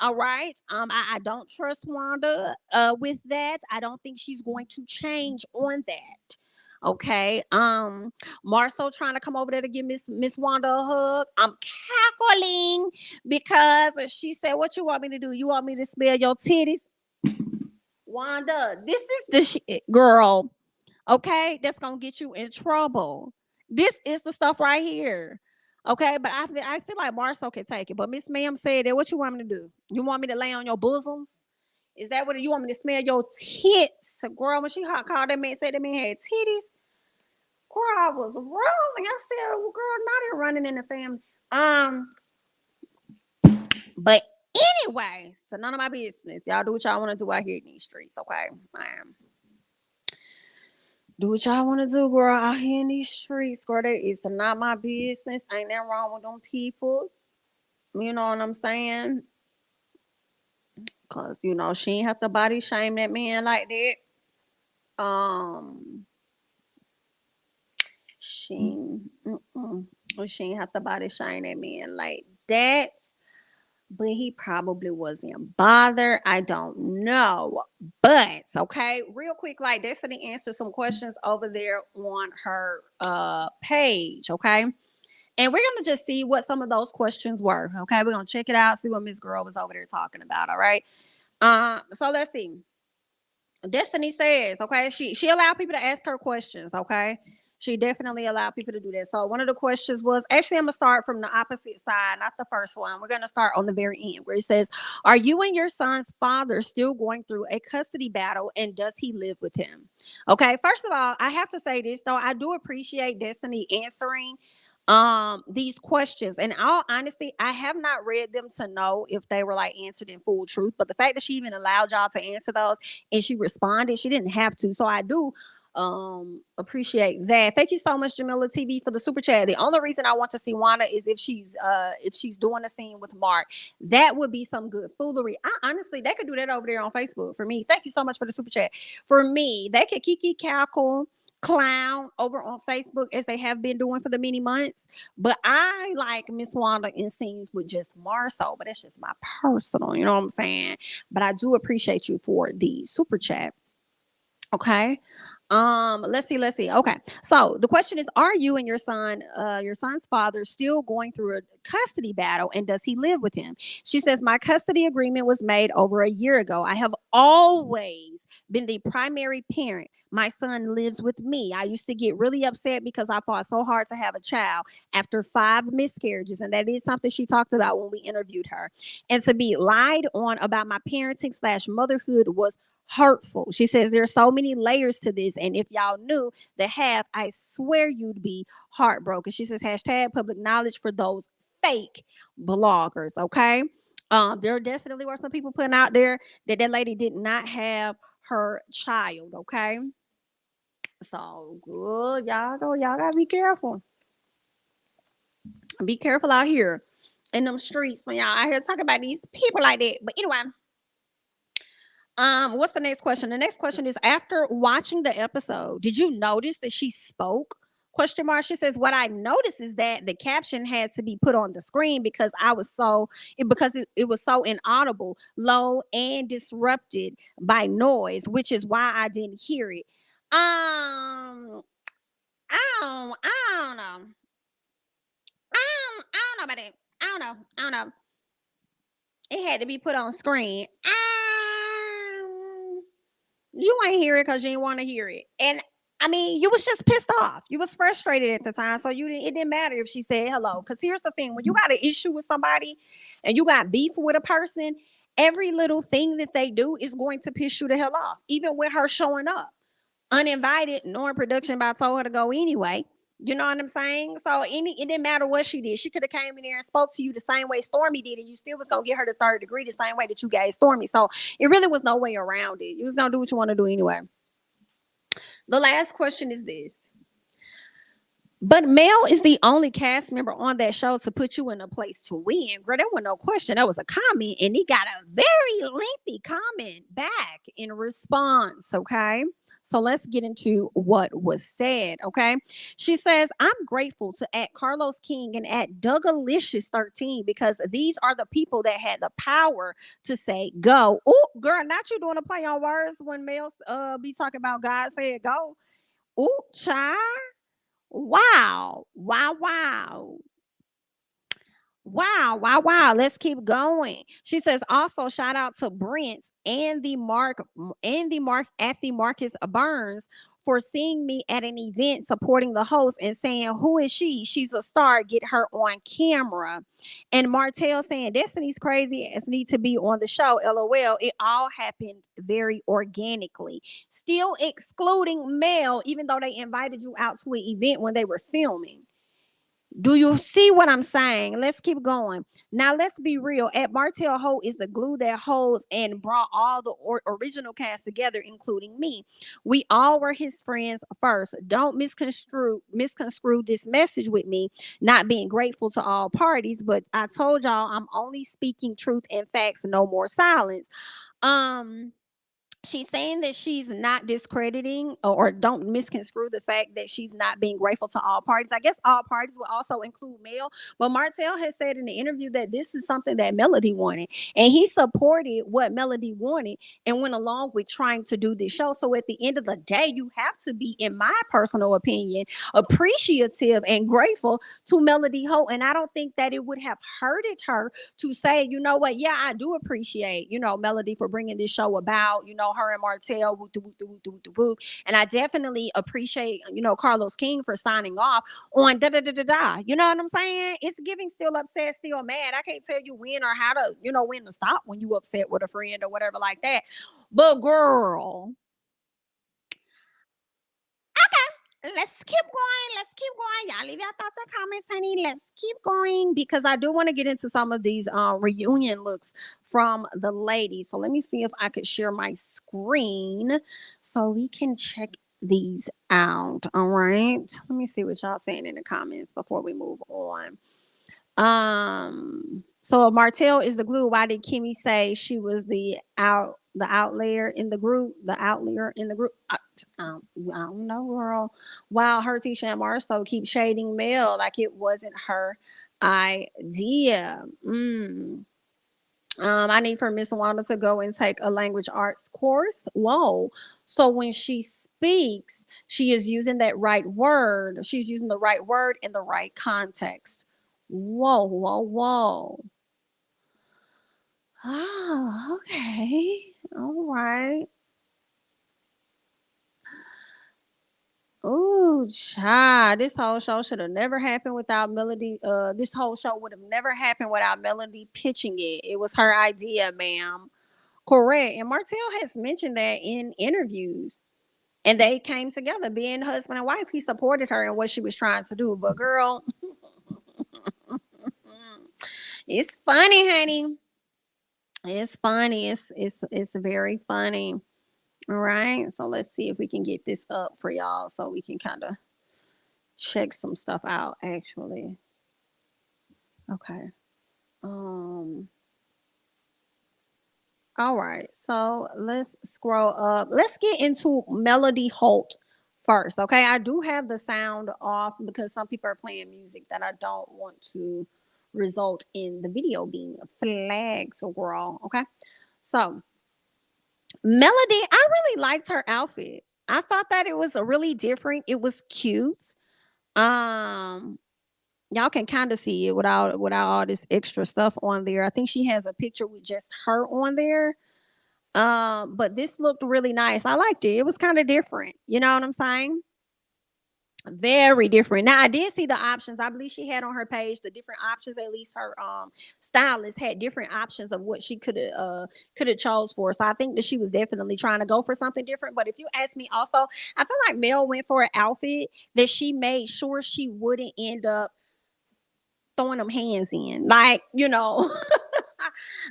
All right. I don't trust Wanda with that. I don't think she's going to change on that. Okay. Marcel trying to come over there to give Miss Wanda a hug. I'm cackling because she said, what you want me to do? You want me to smell your titties? Wanda, this is the shit, girl. Okay, that's gonna get you in trouble. This is the stuff right here. Okay, but I feel like Marcel can take it. But Miss Ma'am said that, what you want me to do? You want me to lay on your bosoms? Is that what you want me to smell your tits? Girl, when she called that man, said that man had titties. Girl, I was rolling. I said, well, girl, not in running in the family. Um, but anyways, so none of my business. Y'all do what y'all want to do out here in these streets, okay? Do what y'all want to do, girl, out here in these streets, girl. That is not my business. Ain't nothing wrong with them people. You know what I'm saying? Cause she ain't have to body shame that man like that. Um, she, mm-mm. She ain't have to body shame that man like that. But he probably wasn't bothered. I don't know. But okay, real quick, like Destiny answered some questions over there on her page. Okay. And we're gonna just see what some of those questions were. Okay, we're gonna check it out, see what Miss Girl was over there talking about. All right. So let's see. Destiny says, okay, she allowed people to ask her questions, okay? She definitely allowed people to do that. So one of the questions was actually I'm gonna start from the opposite side, not the first one. We're gonna start on the very end where it says, are you and your son's father still going through a custody battle and does he live with him? Okay, first of all, I have to say this though. I do appreciate Destiny answering these questions. In all honesty, I have not read them to know if they were like answered in full truth. But the fact that she even allowed y'all to answer those and she responded, she didn't have to. So I do appreciate that. Thank you so much, Jamila TV, for the super chat. The only reason I want to see Wanda is if she's doing a scene with Mark. That would be some good foolery. I honestly, they could do that over there on Facebook for me. Thank you so much for the super chat. For me, they could Kiki cackle clown over on Facebook as they have been doing for the many months. But I like Miss Wanda in scenes with just Marcel, but that's just my personal, you know what I'm saying? But I do appreciate you for the super chat. Okay. Let's see. Okay. So the question is, are you and your son's father still going through a custody battle and does he live with him? She says, my custody agreement was made over a year ago. I have always been the primary parent. My son lives with me. I used to get really upset because I fought so hard to have a child after 5 miscarriages. And that is something she talked about when we interviewed her. And to be lied on about my parenting/motherhood was hurtful. She says there's so many layers to this, and if y'all knew the half, I swear you'd be heartbroken. She says hashtag public knowledge for those fake bloggers. Okay, there definitely were some people putting out there that that lady did not have her child. Okay, so good, y'all gotta be careful. Be careful out here in them streets when y'all out here talking about these people like that. But anyway, what's the next question? The next question is after watching the episode, did you notice that she spoke? Question mark. She says, what I noticed is that the caption had to be put on the screen because it was so inaudible, low, and disrupted by noise, which is why I didn't hear it. I don't know. I don't know about it. I don't know. It had to be put on screen. You ain't hear it because you didn't want to hear it. And I mean, you was just pissed off. You was frustrated at the time. So it didn't matter if she said hello. Because here's the thing. When you got an issue with somebody and you got beef with a person, every little thing that they do is going to piss you the hell off. Even with her showing up uninvited, knowing production about told her to go anyway. You know what I'm saying? So it didn't matter what she did. She could have came in there and spoke to you the same way Stormy did, and you still was gonna get her the third degree the same way that you gave Stormy. So it really was no way around it. You was gonna do what you want to do anyway. The last question is this. But Mel is the only cast member on that show to put you in a place to win. Girl, there was no question. That was a comment, and he got a very lengthy comment back in response. Okay. So let's get into what was said. Okay. She says, I'm grateful to at Carlos King and at Dougalicious13 because these are the people that had the power to say go. Oh, girl, not you doing a play on words when Mel be talking about God said go. Oh, child. Wow. Wow. Wow. Wow. Let's keep going. She says also shout out to Brent and the Mark at the Marcus Burns for seeing me at an event supporting the host and saying, "Who is she? She's a star. Get her on camera." And Martell saying, "Destiny's crazy as need to be on the show. LOL. It all happened very organically. Still excluding Mel, even though they invited you out to an event when they were filming." Do you see what I'm saying? Let's keep going. Now, let's be real. At Martell Holt is the glue that holds and brought all the original cast together, including me. We all were his friends first. Don't misconstrue this message with me not being grateful to all parties, but I told y'all I'm only speaking truth and facts, no more silence. Um she's saying that she's not discrediting or don't misconstrue the fact that she's not being grateful to all parties. I guess all parties will also include Mel, but Martell has said in the interview that this is something that Melody wanted, and he supported what Melody wanted and went along with trying to do this show. So at the end of the day, you have to be, in my personal opinion, appreciative and grateful to Melody Holt. And I don't think that it would have hurted her to say, "You know what, yeah, I do appreciate, Melody for bringing this show about, her and Martell, woo, woo, woo, woo, woo, woo. And I definitely appreciate, Carlos King for signing off on da da da da da." You know what I'm saying? It's giving still upset, still mad. I can't tell you when or how to, when to stop when you upset with a friend or whatever like that. But girl, let's keep going. Let's keep going. Y'all leave your thoughts and comments, honey. Let's keep going because I do want to get into some of these reunion looks from the ladies. So let me see if I could share my screen so we can check these out. All right. Let me see what y'all saying in the comments before we move on. So Martell is the glue. Why did Kimmy say she was the outlier in the group? The outlier in the group. I don't know, girl. While her Tisha and Marceau keep shading Mel like it wasn't her idea. I need for Miss Wanda to go and take a language arts course. Whoa. So when she speaks, she is using that right word. She's using the right word in the right context. Whoa, whoa, whoa. Oh, okay. All right. Oh, child. This whole show should have never happened without Melody. This whole show would have never happened without Melody pitching it. It was her idea, ma'am. Correct. And Martell has mentioned that in interviews. And they came together, being husband and wife. He supported her in what she was trying to do. But girl, it's funny, honey. It's funny. It's very funny. All right. So let's see if we can get this up for y'all so we can kind of check some stuff out actually. Okay. Um all right. So let's scroll up. Let's get into Melody Holt first. Okay. I do have the sound off because some people are playing music that I don't want to result in the video being flagged. So girl. Okay. So Melody, I really liked her outfit. I thought that it was a really different. It was cute. Um, y'all can kind of see it without all this extra stuff on there. I think she has a picture with just her on there. But this looked really nice. I liked it. It was kind of different. You know what I'm saying? Very different. Now I did see the options. I believe she had on her page the different options. At least her stylist had different options of what she could have chose for. So I think that she was definitely trying to go for something different. But if you ask me, also, I feel like Mel went for an outfit that she made sure she wouldn't end up throwing them hands in. Like,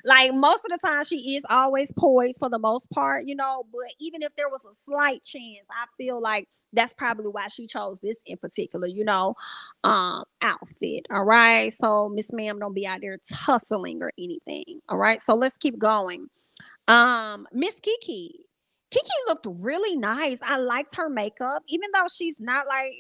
like most of the time she is always poised for the most part, but even if there was a slight chance, I feel like that's probably why she chose this in particular, outfit. All right. So Miss Ma'am, don't be out there tussling or anything. All right. So let's keep going. Miss Kiki. Kiki looked really nice. I liked her makeup, even though she's not like,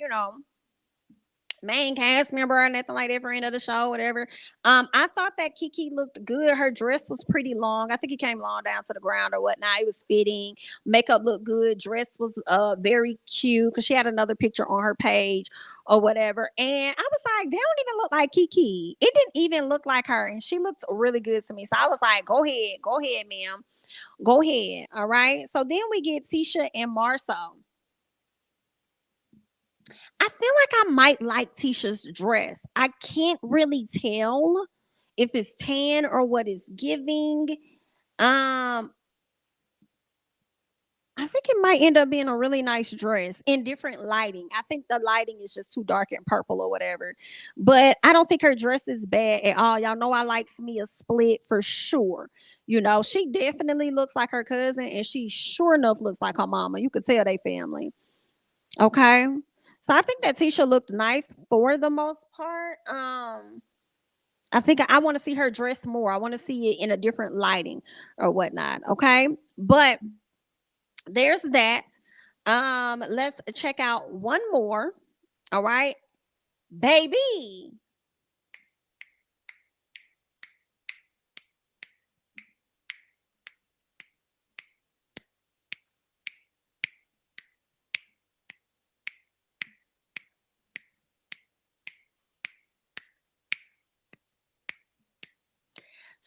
main cast member or nothing like that for end of the show, whatever. I thought that Kiki looked good. Her dress was pretty long. I think it came long down to the ground or whatnot. It was fitting. Makeup looked good. Dress was very cute because she had another picture on her page or whatever. And I was like, they don't even look like Kiki. It didn't even look like her. And she looked really good to me. So I was like, go ahead, ma'am. Go ahead. All right. So then we get Tisha and Marceau. I feel like I might like Tisha's dress. I can't really tell if it's tan or what it's giving. Um, I think it might end up being a really nice dress in different lighting. I think the lighting is just too dark and purple or whatever. But I don't think her dress is bad at all. Y'all know I likes me a split for sure. She definitely looks like her cousin, and she sure enough looks like her mama. You could tell they family. Okay. So I think that Tisha looked nice for the most part. I think I want to see her dressed more. I want to see it in a different lighting or whatnot. Okay. But there's that. Let's check out one more. All right. Baby.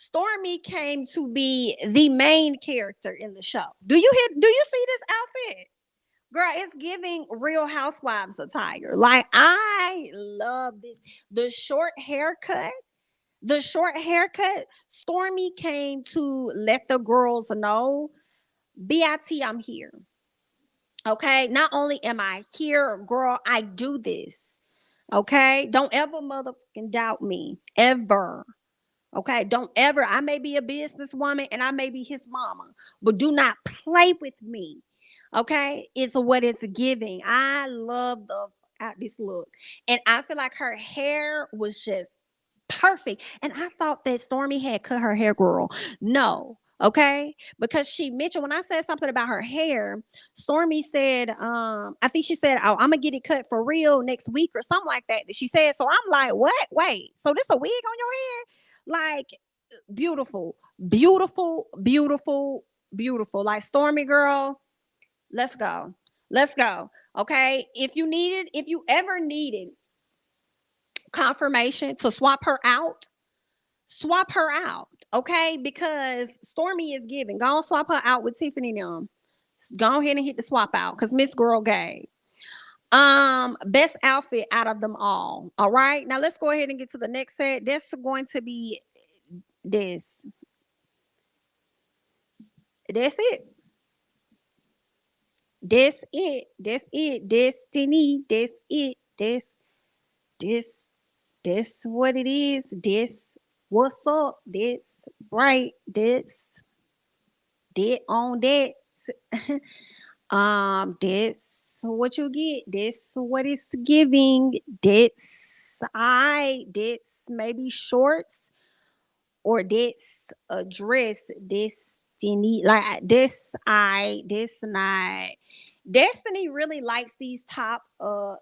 Stormy came to be the main character in the show. Do you see this outfit? Girl, it's giving Real Housewives attire. Like, I love this. The short haircut. The short haircut. Stormy came to let the girls know, BIT, I'm here. Okay. Not only am I here, girl, I do this. Okay. Don't ever motherfucking doubt me. Ever. Okay. Don't ever. I may be a businesswoman and I may be his mama, but do not play with me. Okay. It's what it's giving. I love the out this look. And I feel like her hair was just perfect. And I thought that Stormy had cut her hair, girl. No. Okay. Because she mentioned, when I said something about her hair, Stormy said, I think she said, oh, I'm gonna get it cut for real next week or something like that. She said. So I'm like, what? Wait, so this a wig on your hair? Like, beautiful, beautiful, beautiful, beautiful. Like, Stormy girl, let's go. Let's go. Okay. If you ever needed confirmation to swap her out, okay? Because Stormy is giving. Go on, swap her out with Tiffany and them. Go ahead and hit the swap out because Miss Girl gave. Best outfit out of them all. All right. Now let's go ahead and get to the next set. That's going to be this. That's it. That's it. That's it. Destiny. That's it. This this what it is. This what's up. This right. That on that. That's what you get. That's what it's giving. That's maybe shorts, or that's a dress. Destiny, like this not. Destiny really likes these type of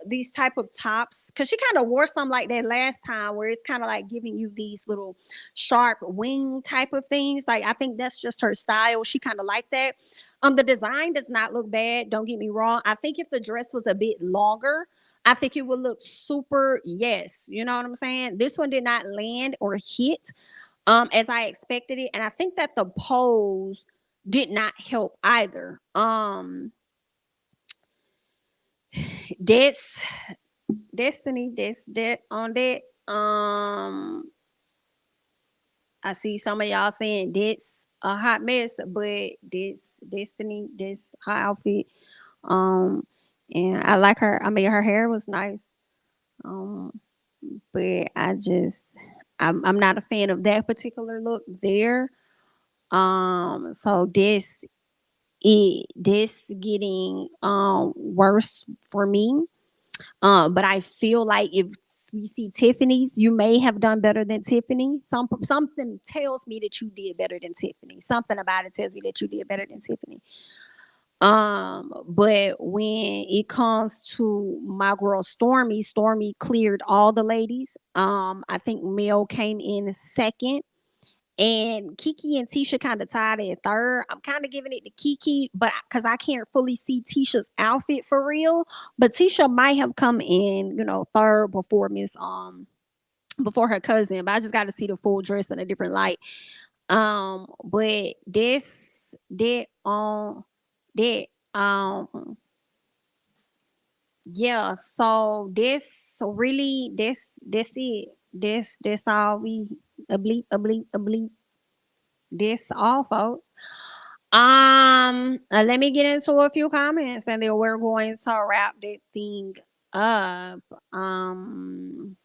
tops, because she kind of wore some like that last time, where it's kind of like giving you these little sharp wing type of things. Like, I think that's just her style. She kind of like that. The design does not look bad. Don't get me wrong. I think if the dress was a bit longer, I think it would look super. Yes, you know what I'm saying. This one did not land or hit as I expected it, and I think that the pose did not help either. That's Destiny. That's that on that. I see some of y'all saying that's a hot mess, but this Destiny, this her outfit. Um, and I like her. I mean, her hair was nice. Um, but I'm not a fan of that particular look there. So this getting worse for me. But I feel like if we see Tiffany's, you may have done better than Tiffany. Something tells me that you did better than Tiffany. Something about it tells me that you did better than Tiffany. But when it comes to my girl Stormy, Stormy cleared all the ladies. I think Mel came in second, and Kiki and Tisha kind of tied at third. I'm kind of giving it to Kiki, but because I can't fully see Tisha's outfit for real. But Tisha might have come in, third before her cousin. But I just got to see the full dress in a different light. But that um Yeah, so this it. This all we a bleep, a bleep, a bleep. This all folks. Let me get into a few comments and then we're going to wrap this thing up. Um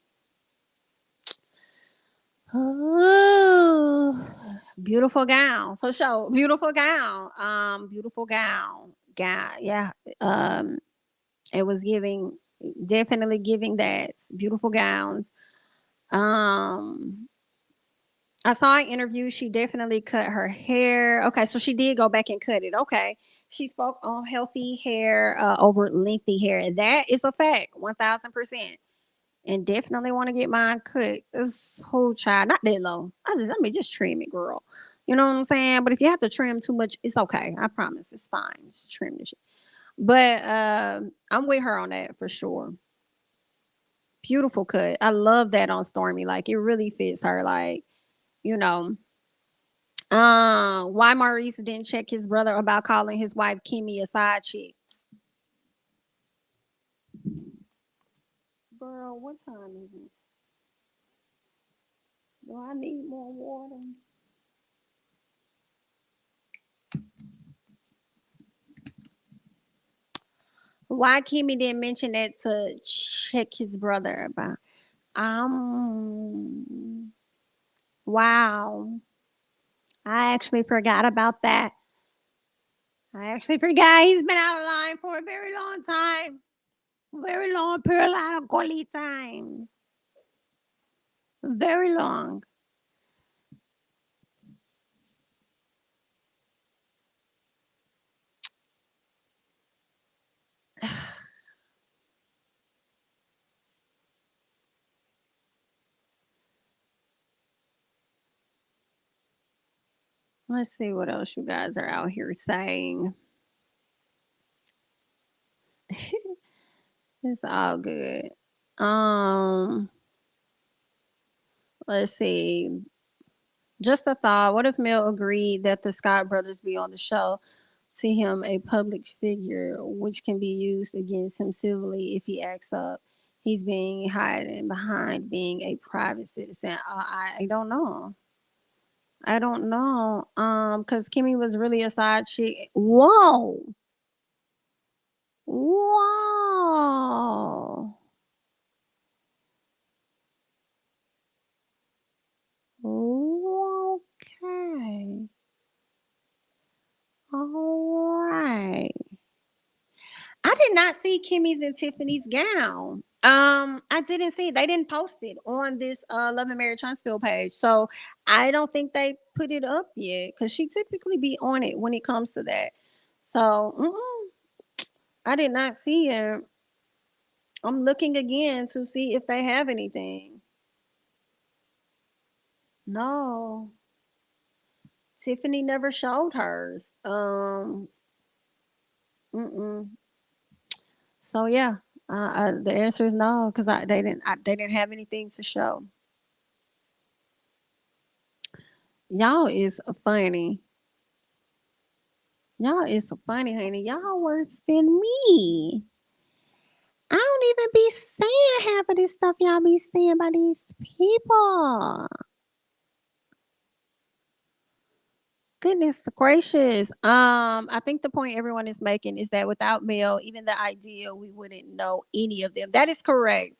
Beautiful gown for sure. Beautiful gown. Beautiful gown. Gown. Yeah. Um, it was giving definitely giving that beautiful gowns. Um, I saw an interview. She definitely cut her hair. Okay, so she did go back and cut it. Okay. She spoke on healthy hair over lengthy hair. That is a fact, 1000%. And definitely want to get mine cut. This whole child, not that low. I mean, just trim it, girl. You know what I'm saying? But if you have to trim too much, it's okay. I promise, it's fine. Just trim the shit. But I'm with her on that for sure. Beautiful cut. I love that on Stormy. Like it really fits her. Like you know, why Maurice didn't check his brother about calling his wife Kimmy a side chick? Girl, what time is it? Do I need more water? Why Kimmy didn't mention that to check his brother about? Um, wow. I actually forgot about that. I actually forgot he's been out of line for a very long time. Very long period of golly time. Very long. Let's see what else you guys are out here saying. It's all good. Um, let's see. Just a thought. What if Mel agreed that the Scott brothers be on the show? To him a public figure, which can be used against him civilly if he acts up. He's being hiding behind being a private citizen. I don't know. I don't know. Because Kimmy was really a side chick. Whoa, whoa. Okay. All right. I did not see Kimmy's and Tiffany's gown. I didn't see it. They didn't post it on this Love and Marriage Huntsville page. So I don't think they put it up yet because she typically be on it when it comes to that. So I did not see it. I'm looking again to see if they have anything. No, Tiffany never showed hers. Mm-mm. So yeah, the answer is no because they didn't have anything to show. Y'all is funny. Y'all is funny, honey. Y'all worse than me. I don't even be saying half of this stuff y'all be saying by these people. Goodness gracious. I think the point everyone is making is that without Mel, even the idea we wouldn't know any of them. That is correct.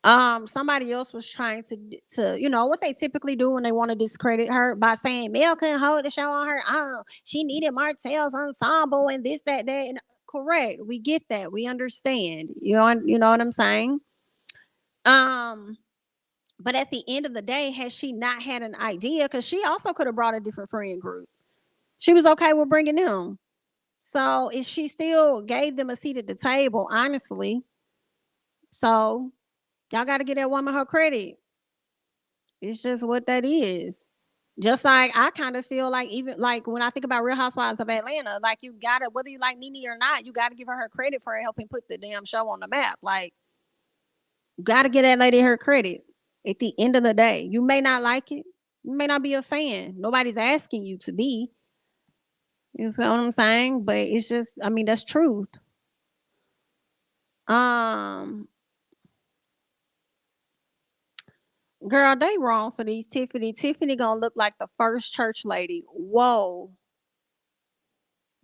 Somebody else was trying to what they typically do when they want to discredit her by saying Mel couldn't hold the show on her own. She needed Martell's ensemble and this, that, and correct. We get that. We understand. You know what I'm saying? Um, but at the end of the day, has she not had an idea? Because she also could have brought a different friend group. She was okay with bringing them. So is she still gave them a seat at the table, honestly. So y'all got to give that woman her credit. It's just what that is. Just like I kind of feel like even like when I think about Real Housewives of Atlanta, like you gotta whether you like Nene or not, you gotta give her credit for helping put the damn show on the map. Like you gotta give that lady her credit. At the end of the day, you may not like it, you may not be a fan. Nobody's asking you to be. You feel what I'm saying? But it's just, I mean, that's truth. Um, girl, they wrong for these Tiffany. Tiffany gonna look like the first church lady. Whoa.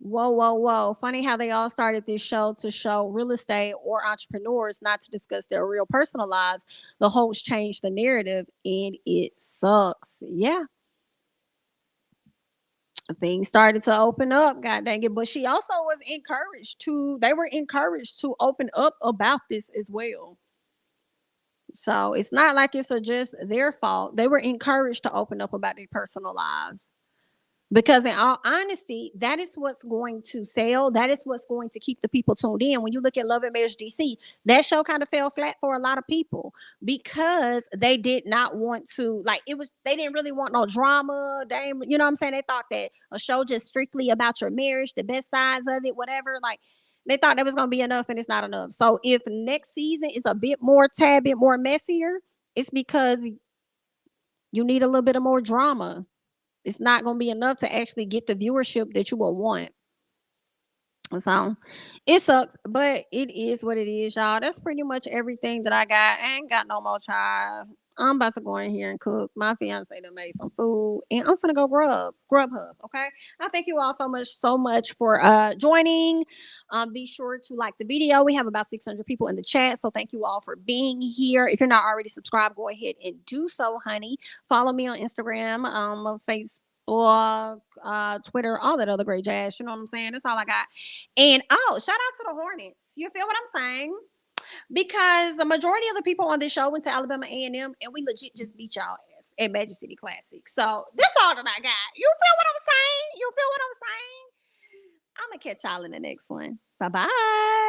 Whoa, whoa, whoa. Funny how they all started this show to show real estate or entrepreneurs not to discuss their real personal lives. The host changed the narrative and it sucks. Yeah, things started to open up, god dang it. But she also was encouraged to, they were encouraged to open up about this as well. So it's not like it's just their fault. They were encouraged to open up about their personal lives. Because in all honesty, that is what's going to sell. That is what's going to keep the people tuned in. When you look at Love and Marriage DC, that show kind of fell flat for a lot of people because they did not want to, like, it was, they didn't really want no drama. They, you know what I'm saying? They thought that a show just strictly about your marriage, the best sides of it, whatever. Like, they thought that was going to be enough and it's not enough. So if next season is a bit more, tad bit more messier, it's because you need a little bit of more drama. It's not going to be enough to actually get the viewership that you will want. So it sucks, but it is what it is, y'all. That's pretty much everything that I got. I ain't got no more child. I'm about to go in here and cook. My fiance done made some food, and I'm gonna go Grubhub. Okay. I thank you all so much for joining. Be sure to like the video. We have about 600 people in the chat, so thank you all for being here. If you're not already subscribed, go ahead and do so, honey. Follow me on Instagram, Facebook, or Twitter, all that other great jazz. You know what I'm saying? That's all I got. And oh, shout out to the Hornets. You feel what I'm saying? Because the majority of the people on this show went to Alabama A&M, and we legit just beat y'all ass at Magic City Classic. So that's all that I got. You feel what I'm saying? You feel what I'm saying? I'm gonna catch y'all in the next one. Bye bye.